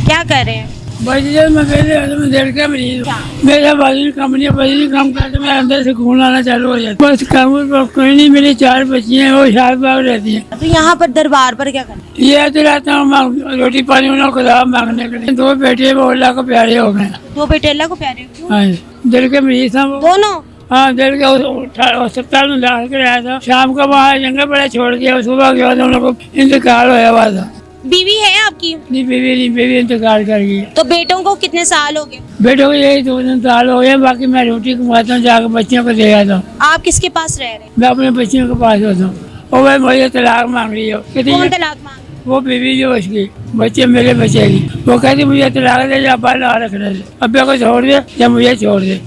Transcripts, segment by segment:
क्या कर रहे हैं? बजट में मैं देर का मरीज हूँ। मेरा बजट कंपनी काम करते मैं अंदर से खून आना चालू हो जाता है। बस काम कोई नहीं, मेरी 4 बच्चियाँ हैं, वो शाद बाग रहती हैं। तो यहाँ पर दरबार पर क्या करना ये आते रहता हूँ रोटी पानी उन्हें खुदा मांगने के लिए। 2 बेटे वो अल्लाह को प्यारे हो गए। है? 2 बेटे अल्लाह को प्यारे क्यों? हाँ जी, दिल के मरीज था वो। दोनों? हाँ, दिल के अस्पताल में दाखिल कराया था। शाम को वहाँ जंगल बड़ा छोड़ दिया। सुबह के बाद उन लोगों को इंतकाल होया हुआ था। बीवी है आपकी? नहीं, बीवी इंतकाल कर गई। तो बेटों को कितने साल हो गए? बेटों को यही 2 साल हो गए। बाकी मैं रोटी कमाता हूँ, जाकर बच्चियों को दे आता हूँ। आप किसके पास रह रहे हैं? मैं अपने बच्चियों के पास होता हूँ। और वह मुझे तलाक मांग रही है। कौन तलाक मांग? वो बीवी जो उसकी, बच्चे मेरे बच्चे की। वो कहती मुझे तलाक दे, या बाल ना रखने दे, अब्बे को छोड़ दे या मुझे छोड़ दे।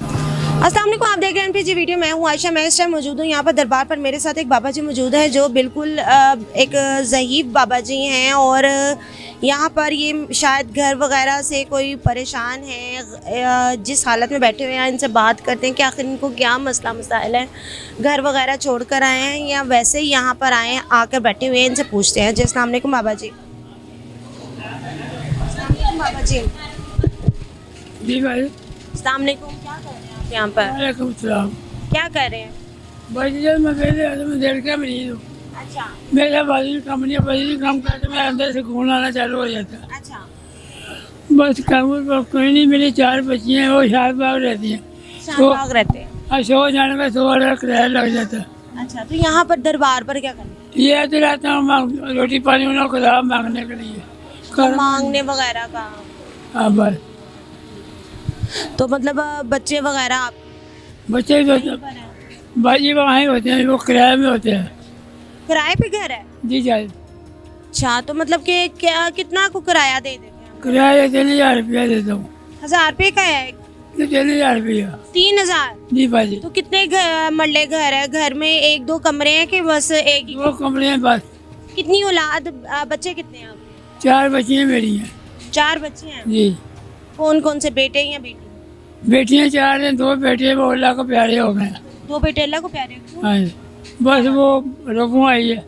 अस्सलाम वालेकुम, आप देख रहे हैं एनपीजी वीडियो। मैं हूं आयशा। मैं इस टाइम मौजूद हूं यहाँ पर दरबार पर। मेरे साथ एक बाबा जी मौजूद है जो बिल्कुल एक ज़ईफ़ बाबा जी हैं। और यहाँ पर ये शायद घर वगैरह से कोई परेशान है, जिस हालत में बैठे हुए हैं इनसे बात करते हैं कि आखिर इनको क्या मसला मसाइल है। घर वगैरह छोड़ कर आए हैं या वैसे ही यहाँ पर आए हैं, आकर बैठे हुए हैं, इनसे पूछते हैं। जी अस्सलाम वालेकुम बाबा जी। अस्सलाम वालेकुम बाबा जी। जी भाई, अस्सलाम वालेकुम। क्या कर रहे हैं आप यहाँ पर? वालेकुम सलाम। क्या कर रहे हैं? बजट मैं देर का मरीज हूँ। अच्छा मेरा बजट काम करते मैं अंदर से खून आना चालू हो जाता है। अच्छा। बस काम कोई नहीं, मेरी 4 बच्चियाँ हैं, वो शाद बाग रहती हैं। शाहबाग रहते हैं? और 100 जाने का 100 वाला किराया लग जाता है। अच्छा, तो यहाँ पर दरबार पर क्या करना ये आते रहता हूँ रोटी पानी उन्हें खुदा मांगने के लिए। है? मांगने वगैरह का? हाँ बस। तो मतलब बच्चे वगैरह आप बच्चे तो पर हैं? बाजी वहाँ ही होते हैं, वो किराए में होते हैं। किराए पे घर है? जी जाए अच्छा, तो मतलब कि क्या कितना को किराया दे देते हैं? किराया 3000 रुपया देता हूँ। 1000 रुपये का है? 3000 रुपया। 3000? जी बाजी। तो कितने मरले घर है? घर में 1-2 कमरे हैं कि बस एक ही? 2 कमरे हैं बस। कितनी औलाद, बच्चे कितने हैं आप? 4 बच्चियाँ मेरी हैं। 4 बच्चे हैं? जी। कौन कौन से, बेटे या बेटी? बेटियाँ 4 हैं, 2 बेटे वो अल्लाह को प्यारे हो गए। 2 बेटे अल्लाह को प्यारे क्यों? हाँ जी, बस वो रोकू आई है।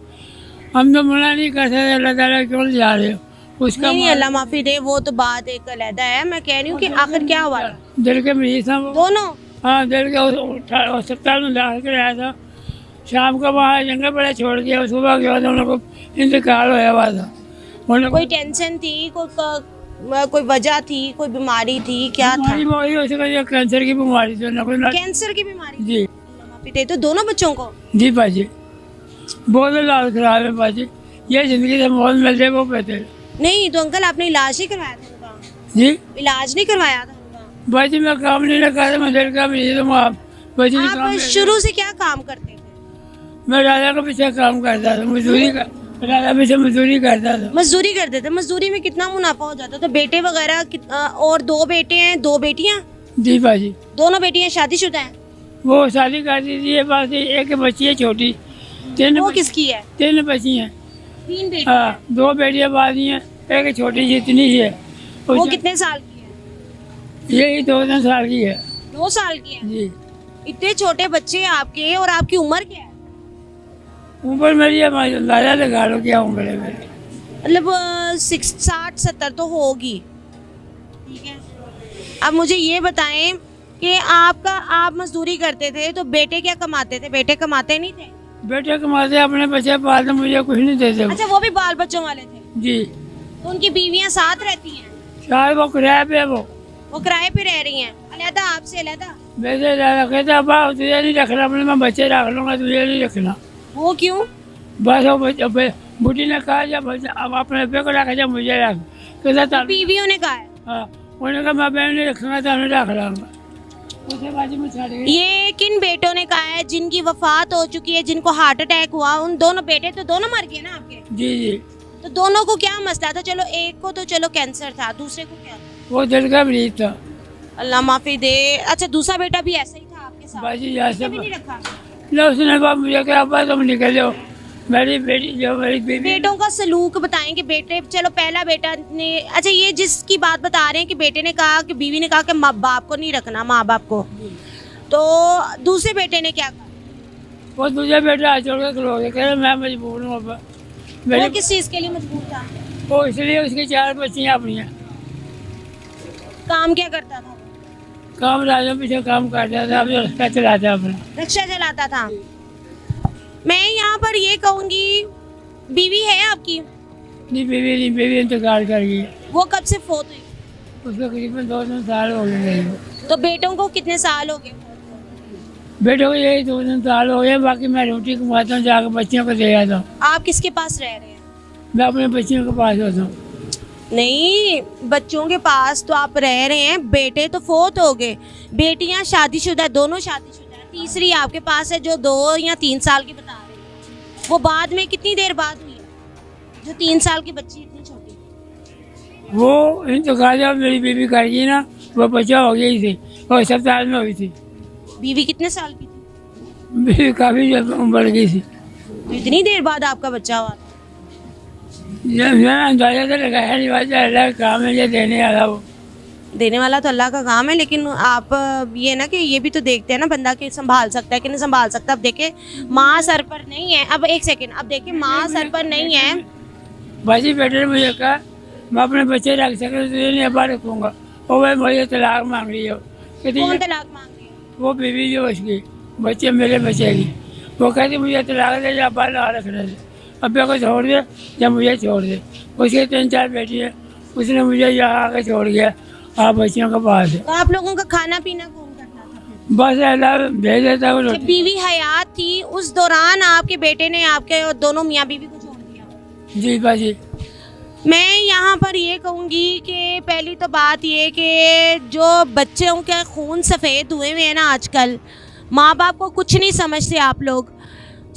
हम तो मना नहीं कर सकते, अल्लाह ताला क्यों जा रहे हो उसका। नहीं, अल्लाह माफी दे, वो तो बात एक अलहदा है। मैं कह रही हूँ कि आखिर क्या हुआ? दिल के मरीज था वो। दोनों? हाँ, दिल के अस्पताल में दाखिल कराया था। शाम को वहाँ जंगल बड़ा छोड़ दिया। सुबह के बाद उन लोगों को इंतकाल होया हुआ था। कोई टेंशन थी, कोई वजह थी, कोई बीमारी थी, क्या था? वही उसका कैंसर की बीमारी थी ना, कोई कैंसर की बीमारी? जी। माफी दे। तो दोनों बच्चों को? जी बाजी, बहुत हालात खराब है बाजी। ये जिंदगी से मौत मिल जाए वो बेहतर। नहीं तो अंकल, आपने इलाज नहीं करवाया था उनका? जी इलाज नहीं करवाया था उनका? बाजी, मैं काम नहीं लगा था, मैं दिल का मरीज हूँ। आप बाजी आप शुरू से क्या काम करते थे? मैं राजा के पीछे काम करता था, मजदूरी का। राजा पीछे मजदूरी करता था। मजदूरी करते थे? मजदूरी में कितना मुनाफा हो जाता था? बेटे वगैरह और 2 बेटे हैं, 2 बेटियां? जी बाजी। दोनों बेटियां शादीशुदा हैं? वो शादी कर दी थी। ये बात है, एक बच्ची है छोटी। 3 वो किसकी है? 3 बच्ची हैं। 3 बेटे? हाँ, 2 बेटियां बाजी हैं, एक छोटी जितनी ही है। वो कितने साल की है? यही 2 साल की है। 2 साल की है? जी। इतने छोटे बच्चे आपके, और आपकी उम्र क्या है? उम्र मेरी अंदाजा लगा लो क्या उम्र है मेरी। मतलब 60-70 तो होगी। ठीक है, अब मुझे ये बताएं कि आप मजदूरी करते थे तो बेटे क्या कमाते थे? बेटे कमाते नहीं थे? बेटे कमाते, अपने बच्चे पालते, मुझे कुछ नहीं देते। अच्छा, वो भी बाल बच्चों वाले थे? जी। तो उनकी बीवियां साथ रहती हैं? शायद वो किराए पे है। वो किराए पे रह रही हैं अलहदा आपसे? अलहदा? वैसे कहते अब तुझे नहीं रखना, अपने मैं बच्चे रख लूंगा, तुझे नहीं रखना। वो क्यों? बस वो बुढ़ी ने कहा जब अब अपने पे को रखा, जब मुझे रख कहता। बीवियों ने कहा है? हाँ, उन्होंने कहा मैं बहन नहीं रखूंगा तो हमें रख लाऊंगा। उसे बाजी में छाड़ गई। ये किन बेटों ने कहा है जिनकी वफात हो चुकी है, जिनको हार्ट अटैक हुआ? उन दोनों बेटे तो दोनों मर गए ना आपके? जी जी। तो दोनों को क्या मसला था? चलो एक को तो चलो कैंसर था, दूसरे को क्या था? वो दिल का मरीज था। अल्लाह माफी दे। अच्छा, दूसरा बेटा भी ऐसा ही था आपके साथ? बाजी यहाँ से उसने भी नहीं रखा? ना, उसने बाप मुझे कहा अब्बा तुम निकल जाओ। मेरी बेटी जो मेरी बेटी। बेटों का सलूक बताएं कि बेटे, चलो पहला बेटा ने, अच्छा ये जिसकी बात बता रहे हैं कि बेटे ने कहा कि बीवी ने कहा कि माँ बाप को नहीं रखना, माँ बाप को, तो दूसरे बेटे ने क्या कहा? वो तुझे बेटा छोड़ के खलो गया, कह रहे मैं मजबूर हूँ अब्बा। वो किस चीज के लिए मजबूर था? वो इसलिए उसकी 4 बच्चियाँ अपनी हैं। काम क्या करता था? काम राजों पीछे काम करता था, अभी रिक्शा चलाता अपना। रिक्शा चलाता था। मैं यहाँ पर ये कहूँगी, बीवी है आपकी? नहीं बीवी इंतकाल कर गई। वो कब से फोत हुई? उसको करीबन 2-3 साल हो गए। तो बेटों को कितने साल हो गए? बेटों को यही 2-3 साल हो गए। बाकी मैं रोटी कमाता हूँ, जाकर बच्चियों को दे आता हूँ। आप किसके पास रह रहे हैं? मैं अपने बच्चियों के पास होता हूँ। नहीं, बच्चों के पास तो आप रह रहे हैं, बेटे तो फोत हो गए, बेटियां शादीशुदा, दोनों शादीशुदा है, तीसरी आपके पास है जो 2 या 3 साल की बता रहे हैं। वो बाद में कितनी देर बाद हुई है जो 3 साल की बच्ची इतनी छोटी? वो इंतकाल जब मेरी बीवी कर गई ना, वो बच्चा हो गई थी, वो अस्पताल में हुई थी। बीवी कितने साल की थी? बीवी काफी बढ़ गई थी। तो इतनी देर बाद आपका बच्चा हुआ? अंदाजा तो लगाया नहीं, अल्लाह का काम है, ये देने वाला वो देने वाला तो अल्लाह का काम है, लेकिन आप ये ना कि ये भी तो देखते हैं ना बंदा कि संभाल सकता है कि नहीं संभाल सकता। अब देखे माँ सर पर नहीं है, अब एक सेकंड, अब देखे माँ सर पर नहीं है। बाजी बेटे ने मुझे कहा मैं अपने बच्चे रख सके तो ये नहीं रखूंगा, और वह मुझे तलाक मांग रही हो। कौन तलाक मांग रही है? वो बीवी जो उसकी, बच्चे मेरे बच्चे की, वो कहती मुझे तलाक दे, या बाल रखने दे, अब्बे को छोड़ दे या मुझे छोड़ दे। उसके 3-4 बेटी है, उसने मुझे यहाँ आके छोड़ गया, आप बच्चियों के पास है। तो आप लोगों का खाना पीना कौन करता था? बस अल्लाह भेज देता हूँ। जब बीवी हयात थी उस दौरान आपके बेटे ने आपके और दोनों मियाँ बीवी को छोड़ दिया? जी बाजी। मैं यहाँ पर ये कहूँगी कि पहली तो बात ये कि जो बच्चों के खून सफ़ेद हुए हुए हैं ना आजकल, माँ बाप को कुछ नहीं समझते आप लोग।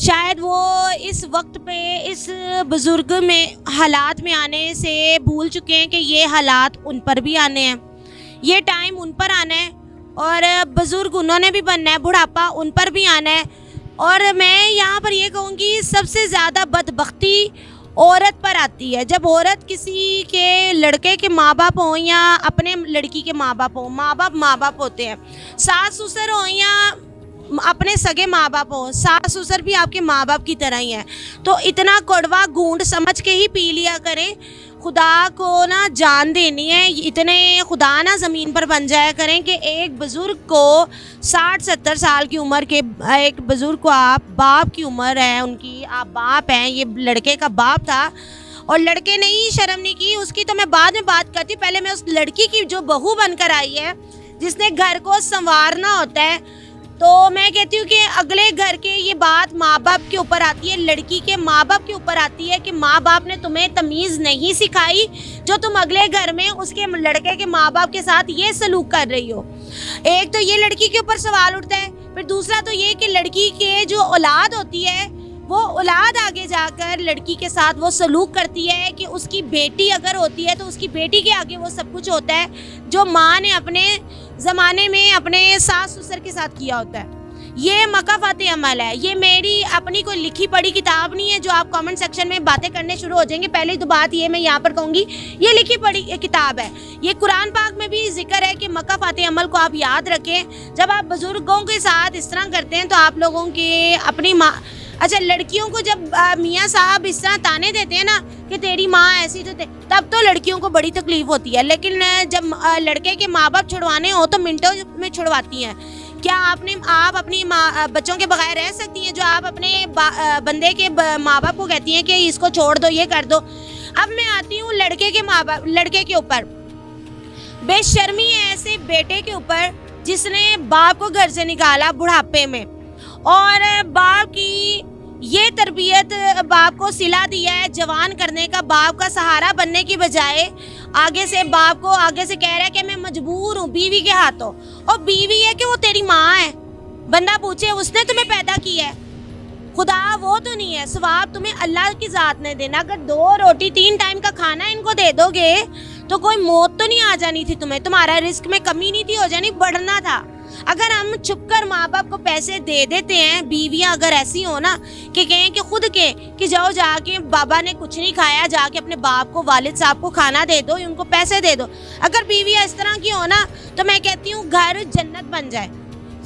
शायद वो इस वक्त पे इस बुज़ुर्ग में हालात में आने से भूल चुके हैं कि ये हालात उन पर भी आने हैं, ये टाइम उन पर आना है, और बुज़ुर्ग उन्होंने भी बनना है, बुढ़ापा उन पर भी आना है। और मैं यहाँ पर ये कहूँगी सबसे ज़्यादा बदबख्ती औरत पर आती है। जब औरत किसी के लड़के के माँ बाप हों या अपने लड़की के माँ बाप हों, माँ बाप होते हैं, सास ससुर हों या अपने सगे माँ बाप हो, सास ससुर भी आपके माँ बाप की तरह ही हैं। तो इतना कड़वा घूंट समझ के ही पी लिया करें। खुदा को ना जान देनी है, इतने खुदा ना ज़मीन पर बन जाया करें कि एक बुज़ुर्ग को 60-70 साल की उम्र के एक बुज़ुर्ग को आप बाप की उम्र है उनकी, आप बाप हैं, ये लड़के का बाप था और लड़के ने ही शर्म नहीं की। उसकी तो मैं बाद में बात करती, पहले मैं उस लड़की की जो बहू बनकर आई है, जिसने घर को संवारना होता है, तो मैं कहती हूँ कि अगले घर के ये बात माँ बाप के ऊपर आती है, लड़की के माँ बाप के ऊपर आती है कि माँ बाप ने तुम्हें तमीज़ नहीं सिखाई जो तुम अगले घर में उसके लड़के के माँ बाप के साथ ये सलूक कर रही हो। एक तो ये लड़की के ऊपर सवाल उठता है, फिर दूसरा तो ये कि लड़की के जो औलाद होती है वो औलाद आगे जाकर लड़की के साथ वो सलूक करती है कि उसकी बेटी अगर होती है तो उसकी बेटी के आगे वो सब कुछ होता है जो माँ ने अपने ज़माने में अपने सास ससुर के साथ किया होता है। ये मकाफाते अमल है, ये मेरी अपनी कोई लिखी पढ़ी किताब नहीं है जो आप कमेंट सेक्शन में बातें करने शुरू हो जाएंगे। पहले तो बात ये मैं यहाँ पर कहूँगी, ये लिखी पढ़ी किताब है, ये कुरान पाक में भी जिक्र है कि मकाफाते अमल को आप याद रखें। जब आप बुजुर्गों के साथ इस तरह करते हैं तो आप लोगों के अपनी माँ, अच्छा लड़कियों को जब मियाँ साहब इस तरह ताने देते हैं ना कि तेरी माँ ऐसी, तो तब तो लड़कियों को बड़ी तकलीफ होती है, लेकिन जब लड़के के माँ बाप छुड़वाने हो तो मिनटों में छुड़वाती हैं। क्या आप अपनी बच्चों के बगैर रह सकती हैं जो आप अपने बंदे के माँ बाप को कहती हैं कि इसको छोड़ दो, ये कर दो। अब मैं आती हूँ लड़के के माँ बाप, लड़के के ऊपर बेशर्मी है ऐसे बेटे के ऊपर जिसने बाप को घर से निकाला बुढ़ापे में, और बाप की ये तरबियत बाप को सिला दिया है जवान करने का, बाप का सहारा बनने की बजाय आगे से बाप को आगे से कह रहा है कि मैं मजबूर हूँ बीवी के हाथों, और बीवी है कि वो तेरी माँ है। बंदा पूछे उसने तुम्हें पैदा किया है, खुदा वो तो नहीं है, सवाब तुम्हें अल्लाह की ज़ात ने देना। अगर 2 रोटी 3 टाइम का खाना इनको दे दोगे तो कोई मौत तो नहीं आ जानी थी तुम्हें, तुम्हारा रिस्क में कमी नहीं थी हो जानी, बढ़ना था। अगर हम छुपकर माँ बाप को पैसे दे देते हैं, बीवियाँ अगर ऐसी हो ना कि कहें कि खुद के कि जाओ जाके बाबा ने कुछ नहीं खाया, जाके अपने बाप को वालिद साहब को खाना दे दो, उनको पैसे दे दो, अगर बीवियाँ इस तरह की हो ना तो मैं कहती हूँ घर जन्नत बन जाए।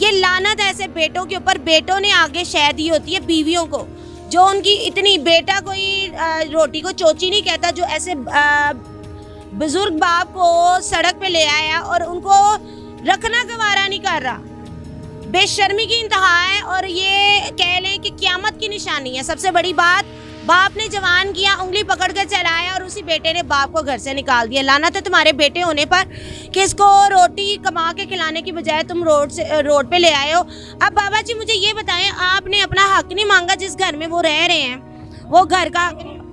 ये लानत ऐसे बेटों के ऊपर, बेटों ने आगे शह दी होती है बीवियों को, जो उनकी इतनी, बेटा कोई रोटी को चोची नहीं कहता, जो ऐसे बुजुर्ग बाप को सड़क पे ले आया और उनको रखना गवारा नहीं कर रहा। बेशर्मी की इंतहा है और ये कह लें कि क़यामत की निशानी है। सबसे बड़ी बात, बाप ने जवान किया, उंगली पकड़ कर चलाया और उसी बेटे ने बाप को घर से निकाल दिया। लानत है तुम्हारे बेटे होने पर कि इसको रोटी कमा के खिलाने की बजाय तुम रोड पे ले आए हो। अब बाबा जी मुझे ये बताएं, आपने अपना हक नहीं मांगा जिस घर में वो रह रहे हैं, वो घर का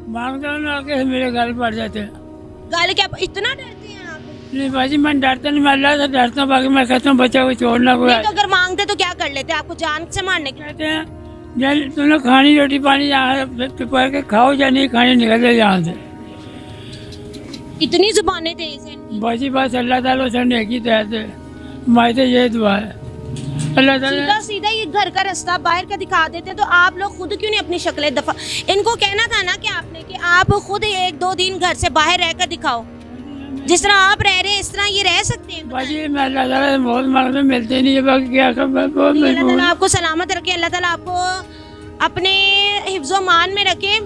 मांगता हूँ आके मेरे घर पड़ जाते हैं। गाल क्या इतना डरते हैं आप? नहीं बाजी मैं डरता नहीं, मैं अल्लाह से डरता हूँ, बाकी मैं कहता हूँ बच्चा को छोड़ना कोई। तो अगर मांगते तो क्या कर लेते, आपको जान से मारने के? कहते हैं जब तुमने खानी रोटी पानी यहाँ पढ़ के खाओ या नहीं खाने निकले यहाँ से। इतनी जुबानें तेज हैं। बाजी बस अल्लाह ताला से नेकी तहत है, हमारी तो ये दुआ है अल्लाह ताला। सीधा सीधा ये घर का रास्ता बाहर का दिखा देते हैं, तो आप लोग खुद क्यों नहीं अपनी शक्लें दफा? इनको कहना था ना कि आपने कि आप खुद 1-2 दिन घर से बाहर रहकर दिखाओ। जिस तरह आप रह रहे हैं इस तरह ये रह सकते हैं? बाजी मैं अल्लाह ताला से बहुत मांगते मिलते नहीं है, बाकी क्या कर बहुत अल्लाह ताला आपको सलामत रखे, अल्लाह ताला आपको अपने हिफ्ज़ो मान में रखे।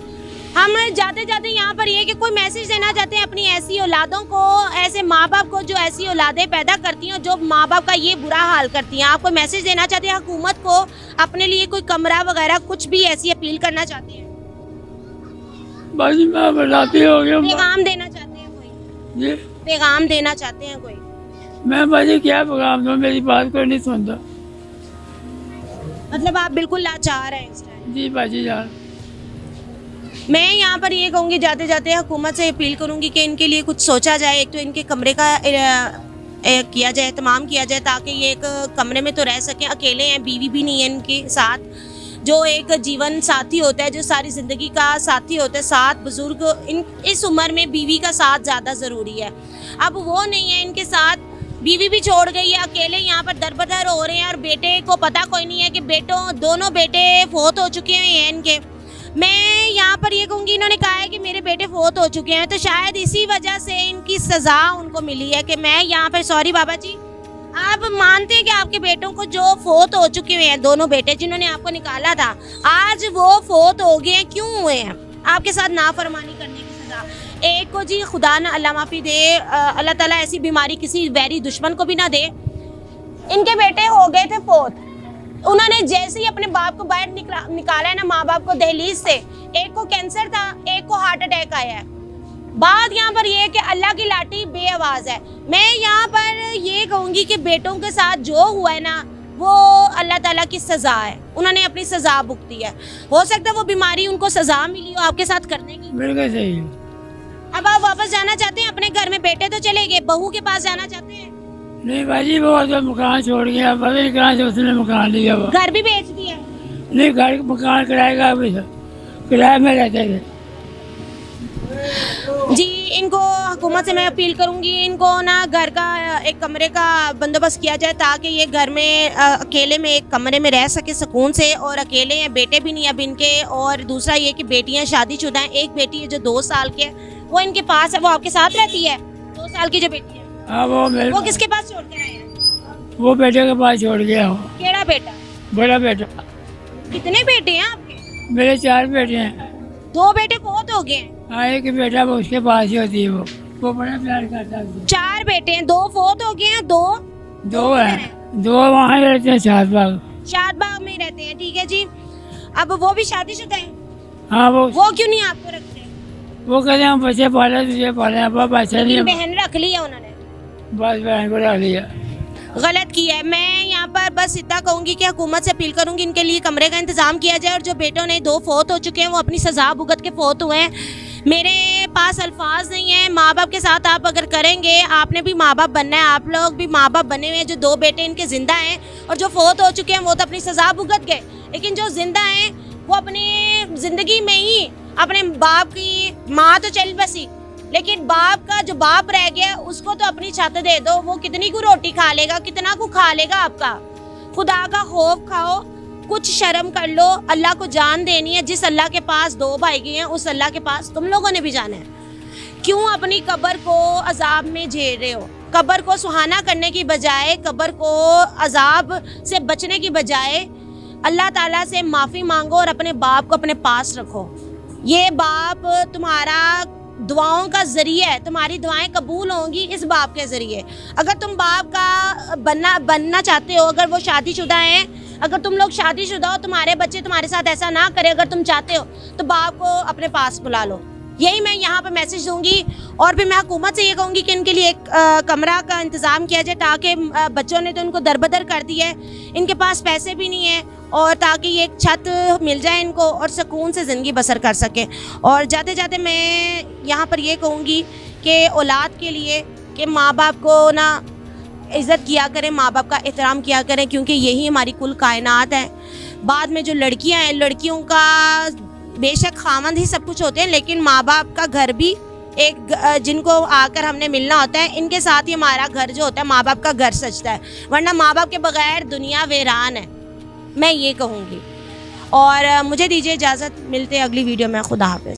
हम जाते जाते यहाँ पर ये कि कोई मैसेज देना चाहते हैं अपनी ऐसी औलादों को, ऐसे माँ बाप को जो ऐसी औलादें पैदा करती हैं, जो माँ बाप का ये बुरा हाल करती हैं। आप कोई मैसेज देना चाहते हैं हुकूमत को, अपने लिए कोई कमरा वगैरह कुछ भी ऐसी अपील करना चाहते हैं? बाजी मैं बताती हो गया, पैगाम देना चाहते हैं कोई? जी पैगाम देना चाहते हैं कोई? मैं बाजी क्या पैगाम दूं, मेरी बात कोई नहीं सुनता। मतलब आप बिल्कुल लाचार हैं इस टाइम? जी बाजी यार मैं यहाँ पर ये कहूँगी, जाते जाते हुकूमत से अपील करूँगी कि इनके लिए कुछ सोचा जाए। एक तो इनके कमरे का किया जाए, तमाम किया जाए, ताकि ये एक कमरे में तो रह सकें। अकेले हैं, बीवी भी नहीं है इनके साथ, जो एक जीवन साथी होता है, जो सारी ज़िंदगी का साथी होता है। साथ बुज़ुर्ग इस उम्र में बीवी का साथ ज़्यादा ज़रूरी है। अब वो नहीं है इनके साथ, बीवी भी छोड़ गई है, अकेले यहाँ पर दरबदर हो रहे हैं। और बेटे को पता कोई नहीं है कि दोनों बेटे फोत हो चुके हैं इनके। मैं यहाँ पर ये कहूँगी, इन्होंने कहा है कि मेरे बेटे फोत हो चुके हैं, तो शायद इसी वजह से इनकी सज़ा उनको मिली है। कि मैं यहाँ पर, सॉरी बाबा जी, आप मानते हैं कि आपके बेटों को जो फोत हो चुके हुए हैं, दोनों बेटे जिन्होंने आपको निकाला था, आज वो फोत हो गए हैं, क्यों हुए हैं? आपके साथ नाफरमानी करने की सज़ा। एक को जी खुदा न अल्लाह माफ़ी दे, अल्लाह ताला ऐसी बीमारी किसी वैरी दुश्मन को भी ना दे। इनके बेटे हो गए थे फोत, उन्होंने जैसे ही अपने बाप को बाहर निकाला है ना, माँ बाप को दहलीज से, एक को कैंसर था, एक को हार्ट अटैक आया है। बात यहाँ पर ये है कि अल्लाह की लाठी बेआवाज़ है। मैं यहाँ पर ये कहूँगी कि बेटों के साथ जो हुआ है ना, वो अल्लाह ताला की सज़ा है, उन्होंने अपनी सज़ा भुगती है। हो सकता है वो बीमारी उनको सज़ा मिली हो आपके साथ करने की। बिल्कुल सही। अब आप वापस जाना चाहते हैं अपने घर में? बेटे तो चले गए, बहू के पास जाना चाहते हैं? नहीं बाजी वो तो मकान छोड़ गया, पता नहीं कहाँ से उसने मकान लिया। वो घर भी बेच दिया? नहीं, घर मकान किराएगा, अभी किराए में रहते थे जी। इनको हुकूमत से मैं अपील करूंगी, इनको ना घर का एक कमरे का बंदोबस्त किया जाए, ताकि ये घर में अकेले में एक कमरे में रह सके सुकून से। और अकेले हैं, बेटे भी नहीं अब इनके। और दूसरा ये कि बेटियां शादीशुदा हैं, एक बेटी है जो 2 साल की है, वो इनके पास है। वो आपके साथ रहती है? 2 साल की जो बेटी है। हाँ वो किसके पास छोड़ कर आए हैं? वो बेटे के पास छोड़ गया हूँ। केड़ा बेटा? बड़ा बेटा। कितने बेटे हैं आपके? मेरे 4 बेटे हैं। 2 बेटे बहुत हो गए हैं। हाँ, एक बेटा वो उसके पास ही होती है, वो बड़ा प्यार करता है। 4 बेटे हैं, 2 फोत हो गए हैं, 2 हैं, 2 वहाँ रहते हैं शादबाग में रहते हैं। ठीक है जी। अब वो भी शादीशुदा है? हाँ वो क्यों नहीं आपको रखते? वो कहते हैं हम बच्चे पाले, तुझे पाले। अब बच्चा नहीं, बहन रख ली है उन्होंने, बस बहन को रख लिया। गलत किया है। मैं यहाँ पर बस इतना कहूँगी कि हुकूमत से अपील करूँगी, इनके लिए कमरे का इंतजाम किया जाए। और जो बेटों ने 2 फोत हो चुके हैं, वो अपनी सज़ा भुगत के फोत हुए हैं। मेरे पास अल्फाज नहीं है। माँ बाप के साथ आप अगर करेंगे, आपने भी माँ बाप बनना है, आप लोग भी माँ बाप बने हुए हैं। जो 2 बेटे इनके जिंदा हैं और जो फोत हो चुके हैं, वो तो अपनी सज़ा भुगत गए। लेकिन जो जिंदा हैं, वो अपनी ज़िंदगी में ही अपने बाप की, माँ तो चल बसी, लेकिन बाप का जो बाप रह गया उसको तो अपनी छत दे दो। वो कितनी को रोटी खा लेगा, कितना को खा लेगा आपका? खुदा का खौफ खाओ, कुछ शर्म कर लो। अल्लाह को जान देनी है। जिस अल्लाह के पास 2 भाई गए हैं, उस अल्लाह के पास तुम लोगों ने भी जाना है। क्यों अपनी कब्र को अजाब में झेल रहे हो? कब्र को सुहाना करने की बजाय, कब्र को अजाब से बचने की बजाय अल्लाह ताला से माफ़ी मांगो और अपने बाप को अपने पास रखो। ये बाप तुम्हारा दुआओं का ज़रिया है, तुम्हारी दुआएं कबूल होंगी इस बाप के ज़रिए। अगर तुम बाप का बनना चाहते हो, अगर वो शादीशुदा हैं, अगर तुम लोग शादीशुदा हो, तुम्हारे बच्चे तुम्हारे साथ ऐसा ना करें अगर तुम चाहते हो, तो बाप को अपने पास बुला लो। यही मैं यहाँ पे मैसेज दूंगी। और फिर मैं हुकूमत से ये कहूँगी कि इनके लिए एक कमरा का इंतज़ाम किया जाए, ताकि बच्चों ने तो इनको दरबदर कर दिया है, इनके पास पैसे भी नहीं है, और ताकि ये एक छत मिल जाए इनको और सुकून से ज़िंदगी बसर कर सकें। और जाते जाते मैं यहाँ पर ये कहूँगी कि औलाद के लिए कि माँ बाप को ना इज़्ज़त किया करें, माँ बाप का एहतराम किया करें, क्योंकि यही हमारी कुल कायनात है। बाद में जो लड़कियाँ हैं, लड़कियों का बेशक खामंद ही सब कुछ होते हैं, लेकिन माँ बाप का घर भी एक जिनको आकर हमने मिलना होता है, इनके साथ ही हमारा घर जो होता है, माँ बाप का घर सजता है, वरना माँ बाप के बगैर दुनिया वीरान है, मैं ये कहूँगी। और मुझे दीजिए इजाज़त, मिलते हैं अगली वीडियो में। खुदा हाफ़िज़।